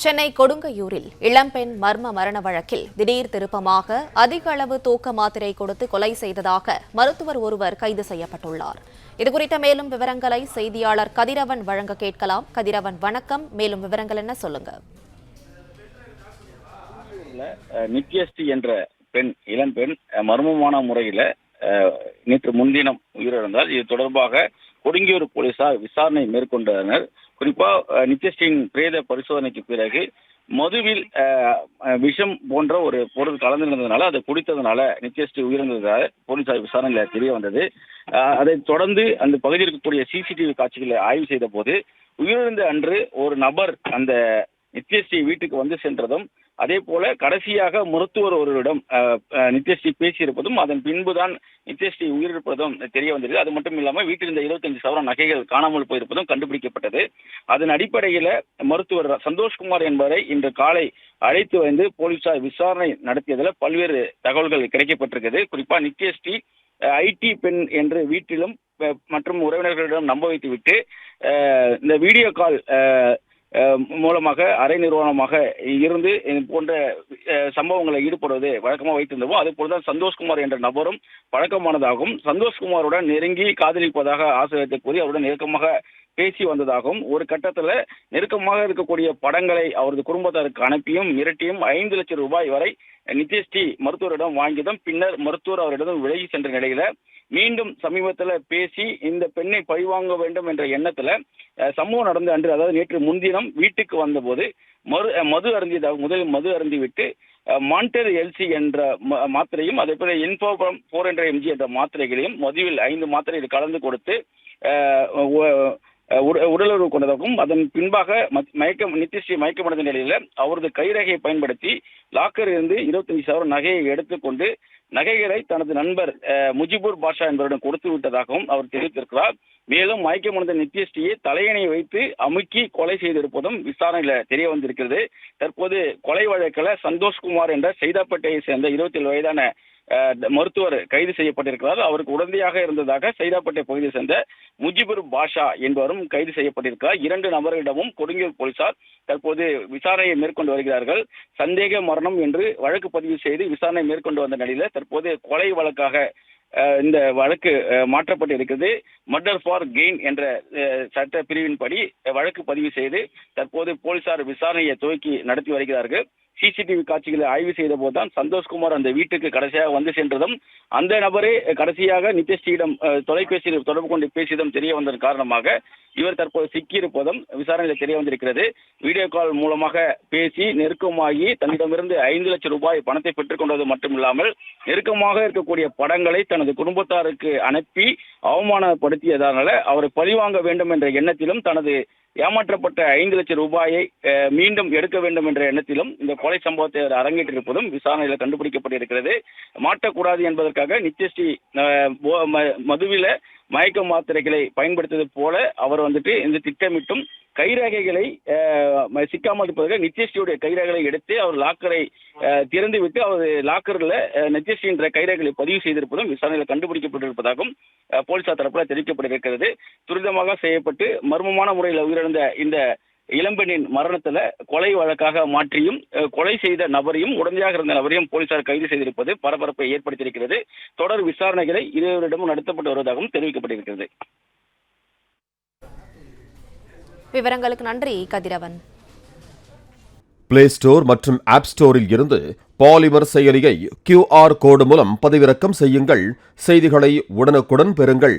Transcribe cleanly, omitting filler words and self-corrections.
சென்னை கொடுங்கையூரில் இளம்பெண் மர்ம மரண வழக்கில் திடீர் திருப்பமாக அதிக அளவு தூக்க மாத்திரை கொடுத்து கொலை செய்ததாக மருத்துவர் ஒருவர் கைது செய்யப்பட்டுள்ளார். இதுகுறித்த மேலும் விவரங்களை செய்தியாளர் கதிரவன் வழங்க கேட்கலாம். கதிரவன், வணக்கம். மேலும் விவரங்கள் என்ன, சொல்லுங்க. நித்யஸ்ரீ என்ற இளம்பெண் மர்மமான முறையில நேற்று முன்தினம் உயிரிழந்தால். இது தொடர்பாக கொடுங்கியூர் போலீசார் விசாரணை மேற்கொண்டனர். குறிப்பா நித்யஸ்ரீயின் பிரேத பரிசோதனைக்கு பிறகு மதுவில் விஷம் போன்ற ஒரு பொருள் கலந்திருந்ததுனால அதை குடித்ததுனால நித்யஸ்ரீ உயிரிழந்ததாக போலீசார் விசாரணையில தெரிய வந்தது. அதைத் தொடர்ந்து அந்த பகுதியில் இருக்கக்கூடிய சிசிடிவி காட்சிகளை ஆய்வு செய்த போது உயிரிழந்த அன்று ஒரு நபர் அந்த நித்யஸ்ரீ வீட்டுக்கு வந்து சென்றதும், அதே போல கடைசியாக மருத்துவர் ஒருவரிடம் நித்யஸ்ரீ பேசியிருப்பதும், அதன் பின்புதான் நித்யஸ்ரீ உயிரிழப்பதும் தெரிய வந்தது. அது மட்டும் இல்லாமல் வீட்டில் இருந்த 25 சவரன் நகைகள் காணாமல் போயிருப்பதும் கண்டுபிடிக்கப்பட்டது. அதன் அடிப்படையில் மருத்துவர் சந்தோஷ்குமார் என்பவரை இன்று காலை அழைத்து வந்து போலீசார் விசாரணை நடத்தியதில் பல்வேறு தகவல்கள் கிடைக்கப்பட்டிருக்கிறது. குறிப்பா நித்யஸ்ரீ ஐடி பெண் என்று வீட்டிலும் மற்றும் உறவினர்களிடம் நம்ப வைத்துவிட்டு இந்த வீடியோ கால் மூலமாக அரை நிறுவனமாக இருந்து போன்ற சம்பவங்களில் ஈடுபடுவது வழக்கமாக வைத்திருந்தோம். அதே போலதான் சந்தோஷ்குமார் என்ற நபரும் பழக்கமானதாகவும், சந்தோஷ்குமாருடன் நெருங்கி காதலிப்பதாக ஆசிரியத்தை கூறி அவருடன் நெருக்கமாக பேசி வந்ததாகவும், ஒரு கட்டத்தில் நெருக்கமாக இருக்கக்கூடிய படங்களை அவரது குடும்பத்தாருக்கு அனுப்பியும் மிரட்டியும் 5 லட்சம் ரூபாய் வரை நித்யஸ்ரீ மருத்துவரிடம் வாங்கியதும், பின்னர் மருத்துவர் அவரிடம் விலகி சென்ற நிலையில மீண்டும் சமீபத்தில் பேசி இந்த பெண்ணை பழிவாங்க வேண்டும் என்ற எண்ணத்துல சம்பவம் நடந்த அன்று, அதாவது நேற்று முன்தினம் வீட்டுக்கு வந்தபோது முதலில் மது அருந்திவிட்டு மான்டர் எல்சி என்ற மாத்திரையும், அதே போல இன்ஃபோபரம் 400 mg என்ற மாத்திரைகளையும் மதுவில் 5 மாத்திரை கலந்து கொடுத்து உடலுறவு கொண்டதாகவும், அதன் பின்பாக நித்யஸ்ரீ மயக்கமடைந்த நிலையில அவரது கைரேகையை பயன்படுத்தி லாக்கரில் இருந்து 25 சவரன் நகையை எடுத்துக்கொண்டு நகைகளை தனது நண்பர் முஜிபுர் பாஷா என்பவரிடம் கொடுத்து விட்டதாகவும் அவர் தெரிவித்திருக்கிறார். மேலும் மயக்கமடைந்த நித்யஸ்ரீயை தலையணை வைத்து அமுக்கி கொலை செய்திருப்பதும் விசாரணையில தெரிய வந்திருக்கிறது. தற்போது கொலை வழக்கில் சந்தோஷ்குமார் என்ற சைதாப்பேட்டையை சேர்ந்த 27 வயதான மருத்துவர் கைது செய்யப்பட்டிருக்கிறார். அவருக்கு உடந்தையாக இருந்ததாக சைதாப்பேட்டை பகுதியை சேர்ந்த முஜிபுர் பாஷா என்பவரும் கைது செய்யப்பட்டிருக்கிறார். 2 நபர்களிடமும் கொடுங்கியூர் போலீசார் தற்போது விசாரணையை மேற்கொண்டு வருகிறார்கள். சந்தேக மரணம் என்று வழக்கு பதிவு செய்து விசாரணை மேற்கொண்டு வந்த நிலையில தற்போது கொலை வழக்காக இந்த வழக்கு மாற்றப்பட்டிருக்கிறது. மர்டர் ஃபார் கெயின் என்ற சட்ட பிரிவின்படி வழக்கு பதிவு செய்து தற்போது போலீசார் விசாரணையை துவக்கி நடத்தி வருகிறார்கள். சிசிடிவி காட்சிகளை ஆய்வு செய்த போதுதான் சந்தோஷ்குமார் அந்த வீட்டுக்கு கடைசியாக வந்து சென்றதும், அந்த நபரே கடைசியாக நித்யஸ்ரீயிடம் தொலைபேசியில் தொடர்பு கொண்டு பேசியதும் தெரிய வந்ததன் காரணமாக இவர் தற்போது சிக்கியிருப்பதும் விசாரணையில் தெரிய வந்திருக்கிறது. வீடியோ கால் மூலமாக பேசி நெருக்கமாகி தன்னிடமிருந்து 5 லட்சம் ரூபாய் பணத்தை பெற்றுக் கொண்டது மட்டுமில்லாமல் நெருக்கமாக இருக்கக்கூடிய படங்களை தனது குடும்பத்தாருக்கு அனுப்பி அவமானப்படுத்தியதனால அவரை பழிவாங்க வேண்டும் என்ற எண்ணத்திலும், தனது ஏமாற்றப்பட்ட 5 லட்சம் ரூபாயை மீண்டும் எடுக்க வேண்டும் என்ற எண்ணத்திலும் இந்த கொலை சம்பவத்தை அரங்கேற்றிருப்பதும் விசாரணையில் கண்டுபிடிக்கப்பட்டிருக்கிறது. மாட்டக்கூடாது என்பதற்காக நித்யஸ்ரீ மதுவில மயக்க மாத்திரைகளை பயன்படுத்துவது போல அவர் இந்த திட்டமிட்டும் கைரேகைகளை சிக்காமல் இருப்பதற்கு நித்யஸ்ரீயுடைய கைரேகைகளை எடுத்து அவர் லாக்கரை திறந்து விட்டு அவர் லாக்கரில் நித்யஸ்ரீ என்ற கைரேகைகளை பதிவு செய்திருப்பதும் விசாரணையில் கண்டுபிடிக்கப்பட்டிருப்பதாகவும் போலீசார் தரப்பில் தெரிவிக்கப்பட்டிருக்கிறது. துரிதமாக செய்யப்பட்டு மர்மமான முறையில் உயிரிழந்த இந்த இளம்பெண்ணின் மரணத்துல கொலை வழக்காக மாற்றியும் கொலை செய்த நபரையும் உடந்தையாக இருந்த நபரையும் போலீசார் கைது செய்திருப்பது பரபரப்பை ஏற்படுத்தியிருக்கிறது. தொடர் விசாரணைகளை இருவரிடமும் நடத்தப்பட்டு வருவதாகவும் தெரிவிக்கப்பட்டிருக்கிறது. விவரங்களுக்கு நன்றி கதிரவன். பிளே ஸ்டோர் மற்றும் ஆப் ஸ்டோரில் இருந்து பாலிமர் செயலியை QR கோடு மூலம் பதிவிறக்கம் செய்யுங்கள். செய்திகளை உடனுக்குடன் பெறுங்கள்.